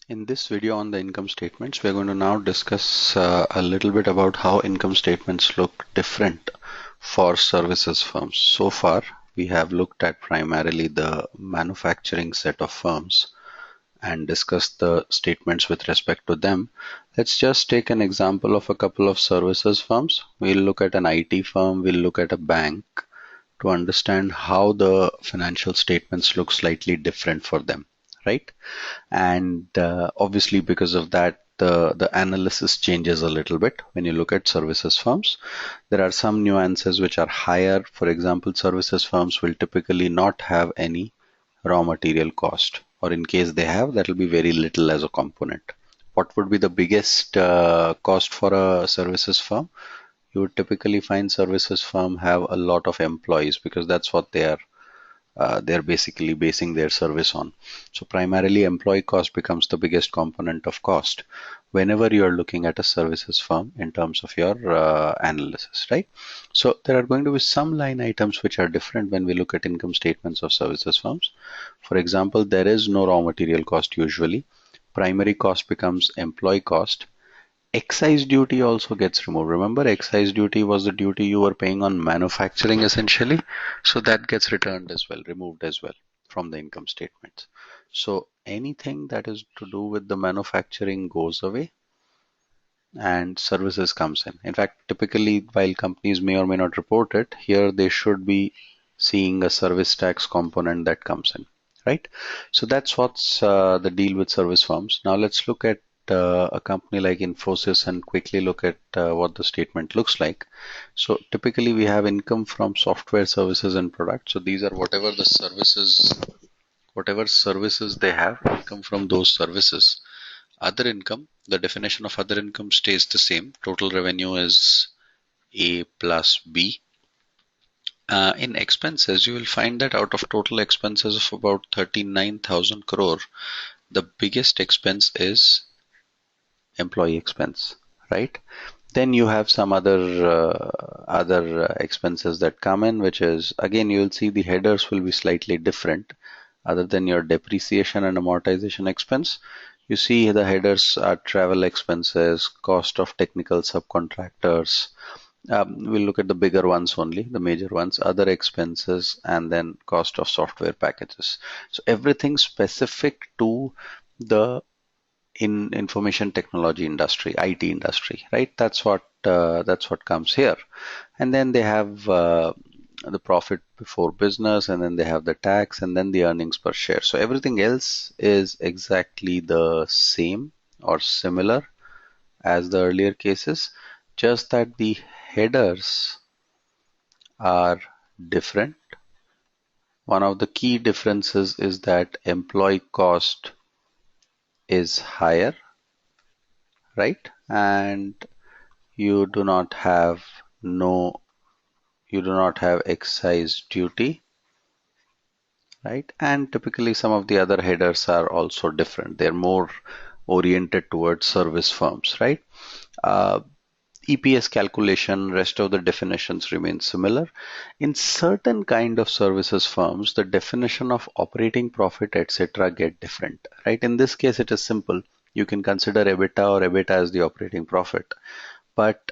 In this video on the income statements, we're going to now discuss a little bit about how income statements look different for services firms. So far, we have looked at primarily the manufacturing set of firms and discussed the statements with respect to them. Let's just take an example of a couple of services firms. We'll look at an IT firm, we'll look at a bank to understand how the financial statements look slightly different for them, right? And obviously because of that the analysis changes a little bit when you look at services firms. There are some nuances which are higher. For example, services firms will typically not have any raw material cost, or in case they have, that will be very little as a component. What would be the biggest cost for a services firm? You would typically find services firm have a lot of employees because that's what they're basically basing their service on. So primarily employee cost becomes the biggest component of cost whenever you are looking at a services firm in terms of your analysis, right? So there are going to be some line items which are different when we look at income statements of services firms. For example, there is no raw material cost usually. Primary cost becomes employee cost. Excise duty also gets removed. Remember, excise duty was the duty you were paying on manufacturing essentially. So that gets returned as well, removed as well from the income statements. So anything that is to do with the manufacturing goes away and services comes in. In fact, typically while companies may or may not report it, here they should be seeing a service tax component that comes in, right? So that's what's the deal with service firms. Now let's look at a company like Infosys and quickly look at what the statement looks like. So typically we have income from software services and products. So these are whatever services they have, income from those services. Other income, the definition of other income stays the same. Total revenue is A plus B. In expenses, you will find that out of total expenses of about 39,000 crore, the biggest expense is employee expense, right? Then you have some other expenses that come in, which is again you'll see the headers will be slightly different. Other than your depreciation and amortization expense, you see the headers are travel expenses, cost of technical subcontractors. We'll look at the bigger ones only, the major ones, other expenses, and then cost of software packages. So everything specific to the in information technology industry, IT industry, right? That's what comes here. And then they have the profit before business, and then they have the tax, and then the earnings per share. So everything else is exactly the same or similar as the earlier cases, just that the headers are different. One of the key differences is that employee cost is higher, right? And you do not have no you do not have excise duty, right? And typically some of the other headers are also different. They're more oriented towards service firms, right? uh, EPS calculation, rest of the definitions remain similar. In certain kind of services firms, the definition of operating profit, etc., get different, right? In this case, it is simple. You can consider EBITDA or EBITDA as the operating profit. But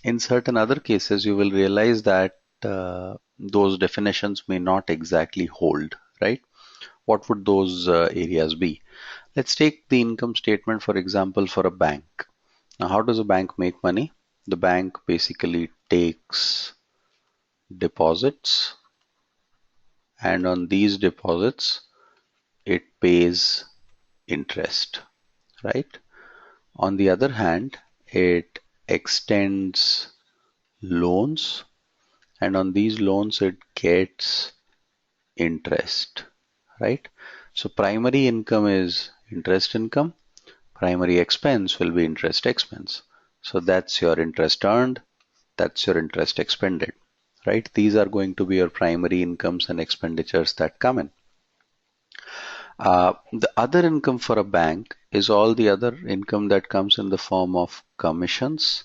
in certain other cases, you will realize that those definitions may not exactly hold, right? What would those areas be? Let's take the income statement, for example, for a bank. Now, how does a bank make money? The bank basically takes deposits, and on these deposits, it pays interest, right? On the other hand, it extends loans, and on these loans, it gets interest, right? So primary income is interest income. Primary expense will be interest expense. So that's your interest earned, that's your interest expended, right? These are going to be your primary incomes and expenditures that come in. The other income for a bank is all the other income that comes in the form of commissions,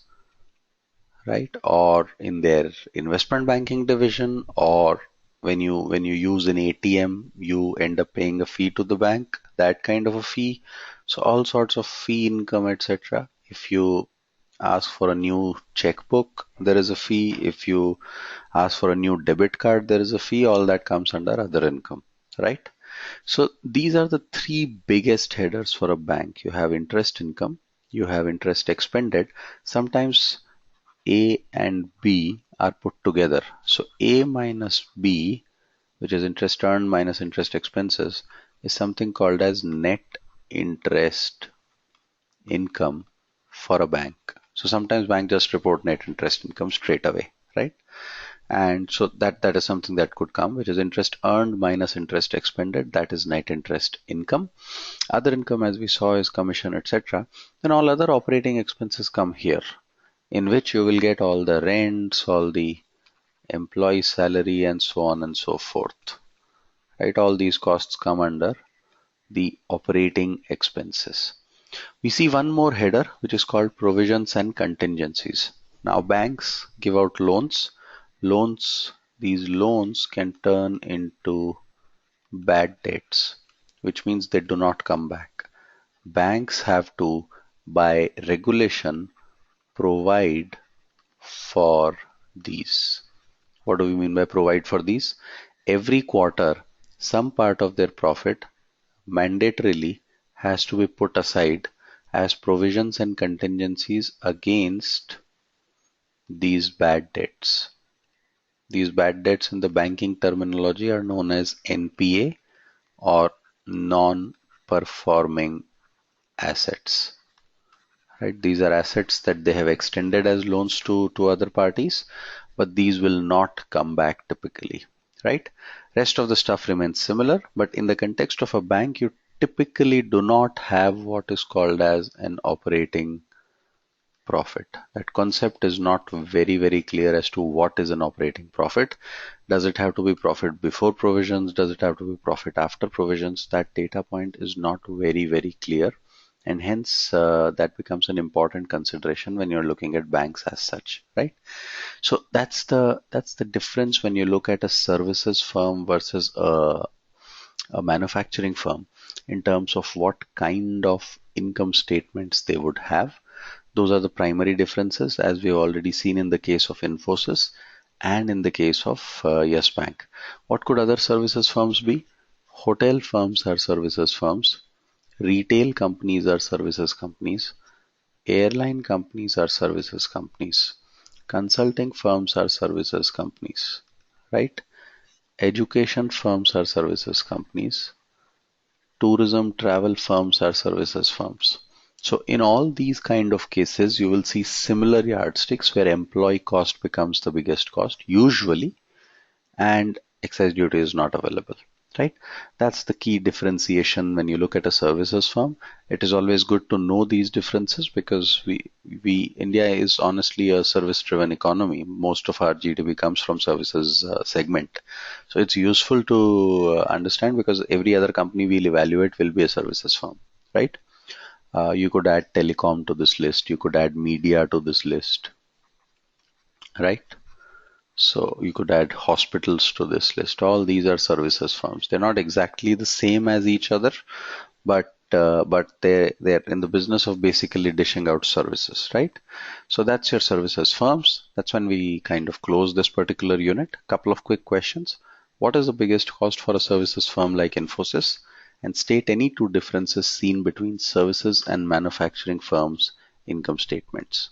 right? Or in their investment banking division, or when you use an ATM, you end up paying a fee to the bank, that kind of a fee. So all sorts of fee income, etc. If you ask for a new checkbook, there is a fee. If you ask for a new debit card, there is a fee. All that comes under other income, right? So these are the three biggest headers for a bank. You have interest income, you have interest expended. Sometimes A and B are put together. So A minus B, which is interest earned minus interest expenses, is something called as net interest income for a bank. So sometimes banks just report net interest income straight away, right? And so that is something that could come, which is interest earned minus interest expended. That is net interest income. Other income, as we saw, is commission, etc. Then all other operating expenses come here, in which you will get all the rents, all the employee salary, and so on and so forth. Right? All these costs come under the operating expenses. We see one more header, which is called provisions and contingencies. Now banks give out loans. These loans can turn into bad debts, which means they do not come back. Banks have to, by regulation, provide for these. What do we mean by provide for these? Every quarter, some part of their profit mandatorily has to be put aside as provisions and contingencies against these bad debts. These bad debts in the banking terminology are known as NPA or non-performing assets. Right? These are assets that they have extended as loans to other parties, but these will not come back typically. Right? Rest of the stuff remains similar, but in the context of a bank, you typically do not have what is called as an operating profit. That concept is not very clear as to what is an operating profit. Does it have to be profit before provisions? Does it have to be profit after provisions? That data point is not very clear, and hence that becomes an important consideration when you're looking at banks as such, right? So that's the difference when you look at a services firm versus a manufacturing firm in terms of what kind of income statements they would have. Those are the primary differences, as we've already seen in the case of Infosys and in the case of Yes Bank. What could other services firms be? Hotel firms are services firms. Retail companies are services companies. Airline companies are services companies. Consulting firms are services companies, right? Education firms are services companies. Tourism travel firms are services firms. So in all these kind of cases, you will see similar yardsticks where employee cost becomes the biggest cost usually, and excise duty is not available, right? That's the key differentiation when you look at a services firm. It is always good to know these differences because India is honestly a service driven economy. Most of our GDP comes from services segment. So it's useful to understand because every other company we'll evaluate will be a services firm, right? You could add telecom to this list. You could add media to this list, right? So you could add hospitals to this list. All these are services firms. They're not exactly the same as each other, but they're in the business of basically dishing out services, right? So that's your services firms. That's when we kind of close this particular unit. Couple of quick questions. What is the biggest cost for a services firm like Infosys? And state any two differences seen between services and manufacturing firms' income statements.